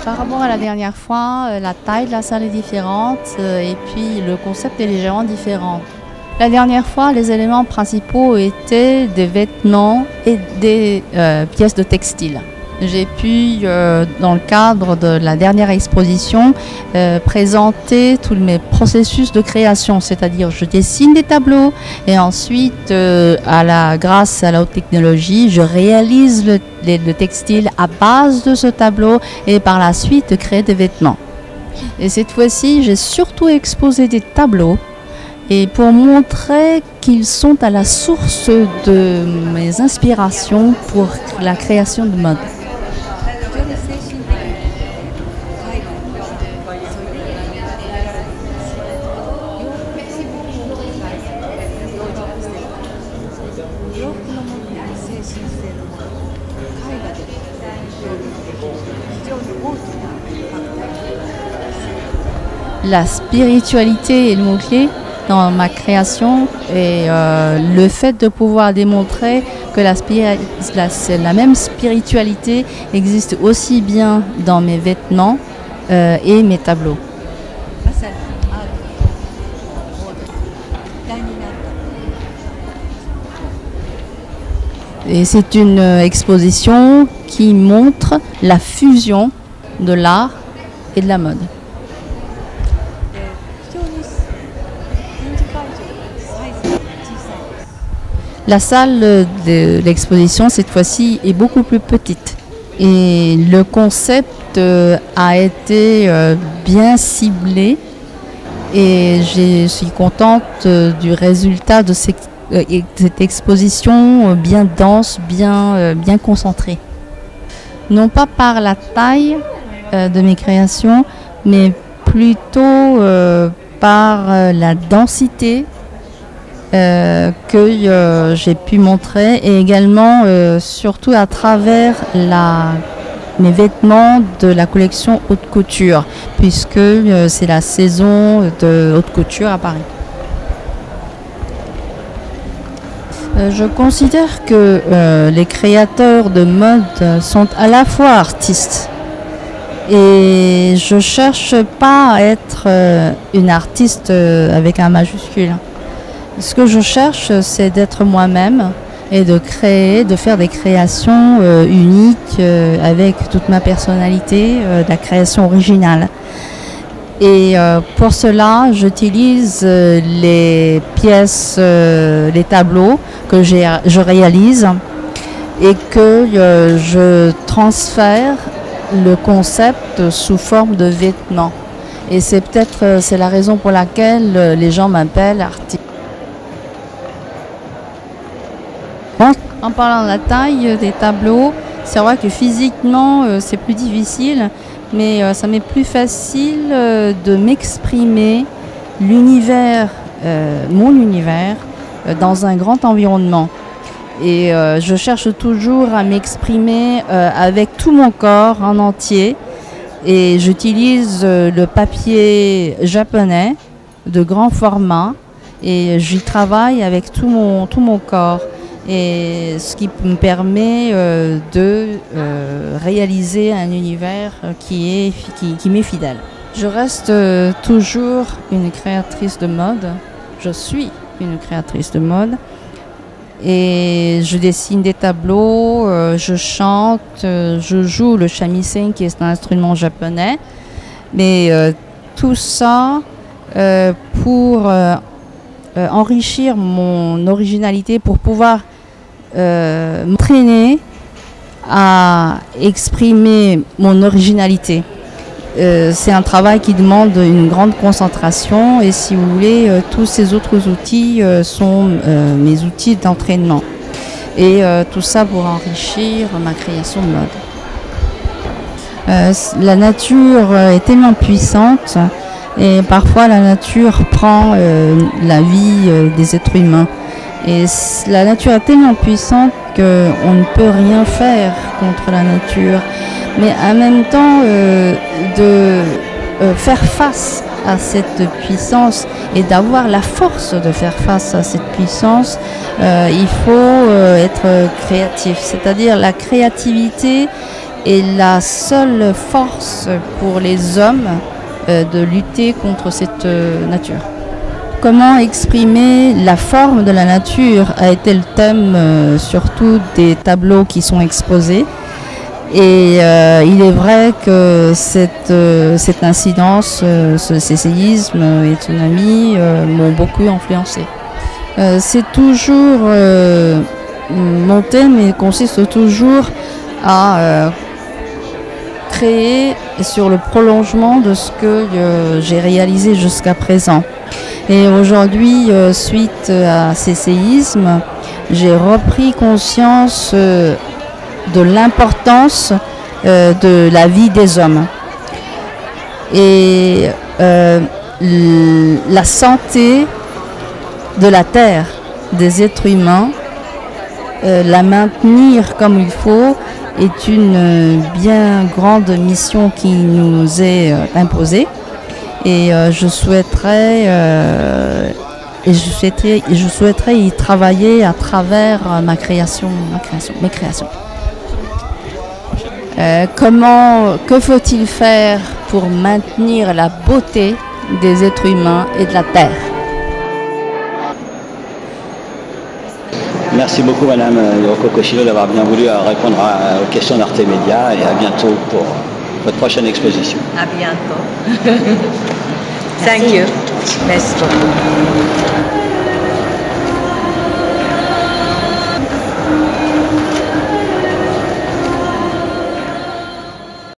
Par rapport à la dernière fois, la taille de la salle est différente et puis le concept est légèrement différent. La dernière fois, les éléments principaux étaient des vêtements et des pièces de textile. J'ai pu, dans le cadre de la dernière exposition, présenter tous mes processus de création, c'est-à-dire je dessine des tableaux et ensuite, grâce à la haute technologie, je réalise le textile à base de ce tableau et par la suite créer des vêtements. Et cette fois-ci, j'ai surtout exposé des tableaux et pour montrer qu'ils sont à la source de mes inspirations pour la création de mode. La spiritualité est le mot-clé dans ma création et le fait de pouvoir démontrer que la même spiritualité existe aussi bien dans mes vêtements et mes tableaux. Et c'est une exposition qui montre la fusion de l'art et de la mode. La salle de l'exposition, cette fois-ci, est beaucoup plus petite. Et le concept a été bien ciblé. Et je suis contente du résultat de cette exposition bien dense, bien concentrée. Non pas par la taille de mes créations, mais plutôt par la densité que j'ai pu montrer et également surtout à travers mes vêtements de la collection haute couture puisque c'est la saison de haute couture à Paris. Je considère que les créateurs de mode sont à la fois artistes et je cherche pas à être une artiste avec un majuscule. Ce que je cherche, c'est d'être moi-même et de créer, de faire des créations uniques avec toute ma personnalité, de la création originale. Et pour cela, j'utilise les pièces, les tableaux que je réalise et que je transfère le concept sous forme de vêtements. Et c'est la raison pour laquelle les gens m'appellent artiste. En parlant de la taille des tableaux, c'est vrai que physiquement c'est plus difficile, mais ça m'est plus facile de m'exprimer l'univers, mon univers, dans un grand environnement. Et je cherche toujours à m'exprimer avec tout mon corps en entier. Et j'utilise le papier japonais de grand format et j'y travaille avec tout mon corps. Et ce qui me permet de réaliser un univers qui m'est fidèle. Je reste toujours une créatrice de mode. Je suis une créatrice de mode. Et je dessine des tableaux, je chante, je joue le shamisen qui est un instrument japonais. Mais tout ça pour enrichir mon originalité, pour pouvoir m'entraîner à exprimer mon originalité. C'est un travail qui demande une grande concentration et si vous voulez, tous ces autres outils sont mes outils d'entraînement. Et tout ça pour enrichir ma création de mode. La nature est tellement puissante et parfois la nature prend la vie des êtres humains. Et la nature est tellement puissante qu'on ne peut rien faire contre la nature. Mais en même temps, de faire face à cette puissance et d'avoir la force de faire face à cette puissance, il faut être créatif. C'est-à-dire la créativité est la seule force pour les hommes de lutter contre cette nature. Comment exprimer la forme de la nature a été le thème surtout des tableaux qui sont exposés. Et il est vrai que cette incidence, ces séismes et tsunamis m'ont beaucoup influencé. C'est toujours, mon thème consiste toujours à créer sur le prolongement de ce que j'ai réalisé jusqu'à présent. Et aujourd'hui, suite à ces séismes, j'ai repris conscience de l'importance de la vie des hommes. Et la santé de la terre, des êtres humains, la maintenir comme il faut est une bien grande mission qui nous est imposée. Et je souhaiterais y travailler à travers mes créations. Que faut-il faire pour maintenir la beauté des êtres humains et de la terre? Merci beaucoup Madame Hiroko Koshiro d'avoir bien voulu répondre aux questions d'Arte Media et à bientôt pour votre prochaine exposition. À bientôt. Thank you. Merci beaucoup.